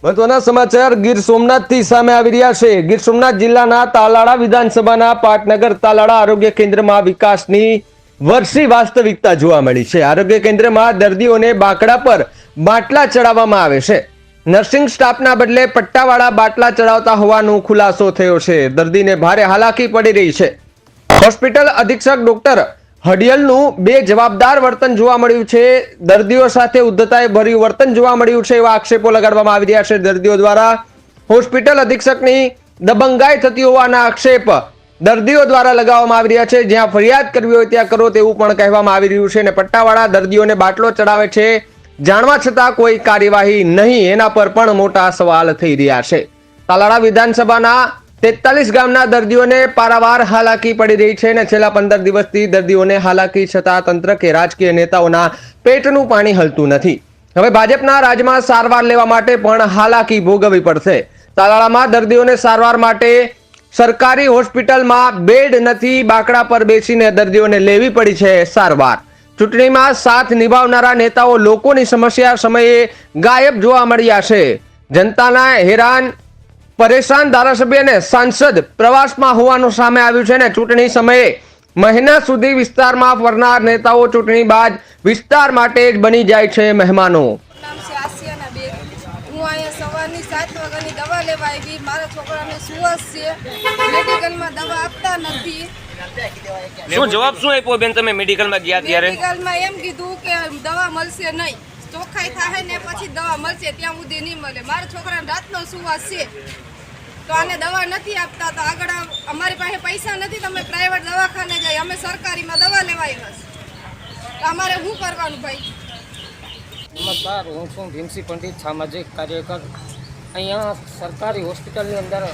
મહત્વના સમાચાર ગીર સોમનાથથી સામે આવી રહ્યા છે। ગીર સોમનાથ જિલ્લાના તાલાળા વિધાનસભાના પાટનગર તાલાળા આરોગ્ય કેન્દ્રમાં વિકાસની વરસી વાસ્તવિકતા જોવા મળી છે। આરોગ્ય કેન્દ્રમાં દર્દીઓને બાકડા પર બાટલા ચડાવવામાં આવે છે। નર્સિંગ સ્ટાફના બદલે પટ્ટાવાળા બાટલા ચડાવતા હોવાનો ખુલાસો થયો છે। દર્દીને ભારે હાલાકી પડી રહી છે। હોસ્પિટલ અધિક્ષક ડોક્ટર હડિયલનું બેજવાબદાર વર્તન જોવા મળ્યું છે। દર્દીઓ સાથે ઉદ્ધતાએ ભર્યું વર્તન જોવા મળ્યું છે એવા આક્ષેપો લગાડવામાં આવી રહ્યા છે। દર્દીઓ દ્વારા હોસ્પિટલ અધિક્ષકની દબંગાઈ થતી હોવાના આક્ષેપ દર્દીઓ દ્વારા લગાવવામાં આવી રહ્યા છે। જ્યાં ફરિયાદ કરવી હોય ત્યાં કરો તેવું પણ કહેવામાં આવી રહ્યું છે। અને પટ્ટાવાળા દર્દીઓને બાટલો ચડાવે છે જાણવા છતાં કોઈ કાર્યવાહી નહીં, એના પર પણ મોટા સવાલ થઈ રહ્યા છે। તાલાળા વિધાનસભાના 43 ગામના દર્દીઓને પારાવાર હાલાકી પડી રહી છે અને છેલ્લા 15 દિવસથી દર્દીઓને હાલાકી છતાં તંત્ર કે રાજકીય નેતાઓના પેટનું પાણી હલતું નથી। હવે ભાજપના રાજમાં સારવાર લેવા માટે પણ હાલાકી ભોગવવી પડશે। તાલાળામાં દર્દીઓને સારવાર માટે સરકારી હોસ્પિટલમાં બેડ નથી, બાકડા પર બેસીને દર્દીઓને લેવી પડી છે સારવાર। ચૂંટણીમાં સાથ નિભાવનારા નેતાઓ લોકોની સમસ્યા સમયે ગાયબ જોવા મળ્યા છે। જનતાના હેરાન પરેશાન ધારાસભ્ય અને સાંસદ પ્રવાસમાં હોવાનું સામે આવ્યું છે ને ચૂંટણી સમયે મહિના સુધી વિસ્તારમાં ફરનાર નેતાઓ ચૂંટણી બાદ વિસ્તાર માટે જ બની જાય છે મહેમાનો। નામ છે આસિયાના બેન। હું અહીંયા સવારની 7 વાગ્યાની દવા લેવા આવી। મારા છોકરાને સુવાસ છે, મેડિકલમાં દવા આપતા નથી। શું જવાબ શું આપ્યો બેન તમે મેડિકલમાં ગયા ત્યારે? મેડિકલમાં એમ કીધું કે દવા મળશે નહીં, ચોખ્ખાઈ થાય ને પછી દવા મળશે, ત્યાં સુધી નહીં મળે। મારા છોકરાને રાતનો સુવાસ છે તો આને દવા નથી આપતા, તો આગળ અમારી પાસે પૈસા નથી, તમે પ્રાઇવેટ દવાખાને જાય, અમે સરકારીમાં દવા લેવા આવ્યા છે, તો અમારે શું કરવાનું ભાઈ? નમસ્કાર, હું છું ભીમસિંહ પંડિત, સામાજિક કાર્યકર। અહીંયા સરકારી હોસ્પિટલની અંદર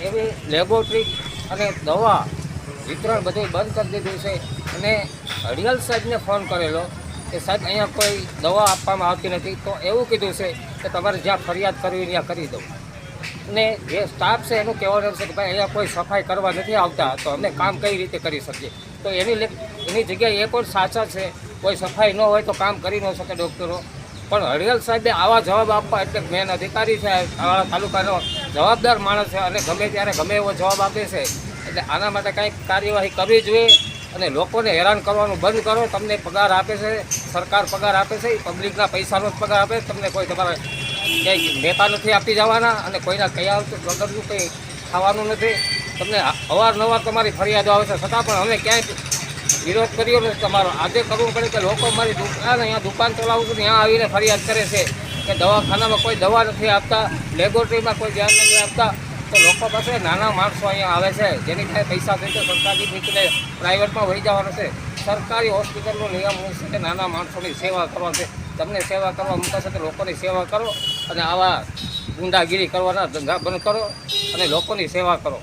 એવી લેબોરેટરી અને દવા વિતરણ બધું બંધ કરી દીધું છે અને હડિયલ સાહેબને ફોન કરેલો કે સાહેબ અહીંયા કોઈ દવા આપવામાં આવતી નથી, તો એવું કીધું છે કે તમારે જ્યાં ફરિયાદ કરવી ત્યાં કરી દો। અને જે સ્ટાફ છે એનું કહેવાનું છે કે ભાઈ અહીંયા કોઈ સફાઈ કરવા નથી આવતા, તો અમે કામ કઈ રીતે કરી શકીએ? તો એની જગ્યાએ એ પણ સાચા છે, કોઈ સફાઈ ન હોય તો કામ કરી ન શકે ડૉક્ટરો। પણ હડિયલ સાહેબે આવા જવાબ આપવા, એટલે મેન અધિકારી છે તાલાળા તાલુકાનો જવાબદાર માણસ છે અને ગમે ત્યારે ગમે એવો જવાબ આપે છે, એટલે આના માટે કંઈક કાર્યવાહી કરવી જોઈએ અને લોકોને હેરાન કરવાનું બંધ કરો। તમને પગાર આપે છે, સરકાર પગાર આપે છે, પબ્લિકના પૈસાનો જ પગાર આપે છે, તમને કોઈ તમારે ક્યાંય નેતા નથી આપી જવાના અને કોઈના કયા વગરનું કંઈ ખાવાનું નથી। તમને અવારનવાર તમારી ફરિયાદો આવે છે, છતાં પણ અમે ક્યાંય વિરોધ કર્યો નથી તમારો। આજે કરવું પડે કે લોકો મારી દુકાન, અહીંયા દુકાન ચલાવું છું, ત્યાં આવીને ફરિયાદ કરે છે કે દવાખાનામાં કોઈ દવા નથી આપતા, લેબોરેટરીમાં કોઈ ધ્યાન નથી આપતા। તો લોકો પાસે નાના માણસો અહીંયા આવે છે જેની પાસે પૈસા થઈ છે, સરકારી નીકળે પ્રાઇવેટમાં વહી જવાનું છે। સરકારી હોસ્પિટલનો નિયમ હોય છે કે નાના માણસોની સેવા કરવાની છે। તમને સેવા કરવા મૂકાશે તો લોકોની સેવા કરો અને આવા ગુંડાગીરી કરવાના ધંધા બંધ કરો અને લોકોની સેવા કરો।